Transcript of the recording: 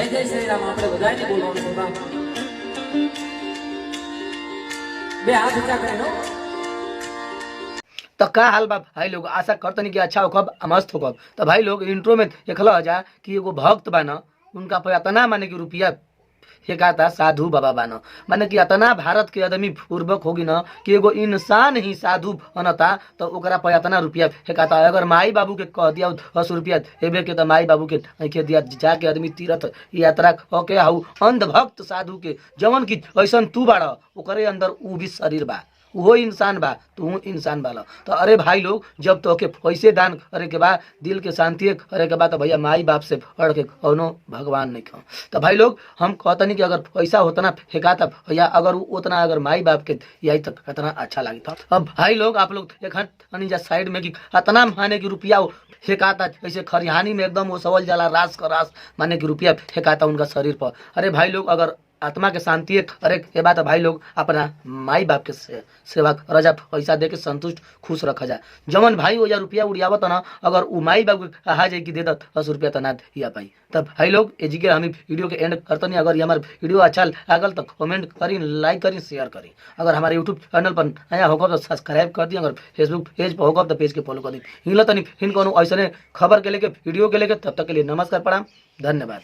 जय जय श्री राम આપણે બધાને બોલવાનું છે બાપ બે હાથ ઊંચા કરીને तो का हाल बा भाई लोग, आशा करतनी कि अच्छा होखब मस्त होखब। तो भाई लोग इंट्रो में देखल जा कि एगो भक्त बा न, उनका पर इतना माने कि रुपया फेंकाता साधु बाबा बा न, माने कि इतना भारत के आदमी पूर्वक होगी न कि एगो इंसान ही साधु बनता तो ओकरा पर इतना रुपया फेंकाता। अगर माई बाबू के कह दिया 10 रुपया हेबे के तो माई बाबू के आंखे दिया जाके आदमी तीर्थ यात्रा होके हाउ अंधभक्त साधु के जवन की ऐसन तू बाड़ ओकरे अंदर ऊ भी शरीर बा, वो इंसान बा, तू इंसान बाला। तो अरे भाई लोग जब तो के पैसे दान करे के बाद दिल के शांति करे के बाद तो भैया माई बाप से पढ़ के कौनो भगवान नहीं खो। तो भाई लोग हम कहतनी कि अगर पैसा उतना फेंकाता भैया, अगर उतना अगर माई बाप के यही तक कितना अच्छा लगता। अब भाई लोग आप लोग देखा जा साइड में कि इतना माने कि रुपया फेंकाता, जैसे खरिहानी में एकदम वो सवल जाला रास का रास माने कि रुपया फेंकाता उनका शरीर पर। अरे भाई लोग अगर आत्मा के शांति करे के बाद भाई लोग अपना माई बाप के सेवा रजा पैसा दे के संतुष्ट खुश रखा जाए। जमन भाई वो या रुपया उड़ियावत ना, अगर वो माई बाप के कहा जाए कि दे 10 रुपया तो ना दिया पाई। तब भाई लोग एजी के हम वीडियो के एंड करते नहीं। अगर ये हमारे वीडियो अच्छा लागल तो कमेंट करी, लाइक करी, शेयर करी। अगर हमारे यूट्यूब चैनल पर नया होगा तो सब्सक्राइब कर दी। अगर फेसबुक पेज पर होगा तो पेज के फॉलो कर दी। हिला तनी हिन कोनो ऐसे खबर के लेके वीडियो के लेके। तब तक के लिए नमस्कार, प्रणाम, धन्यवाद।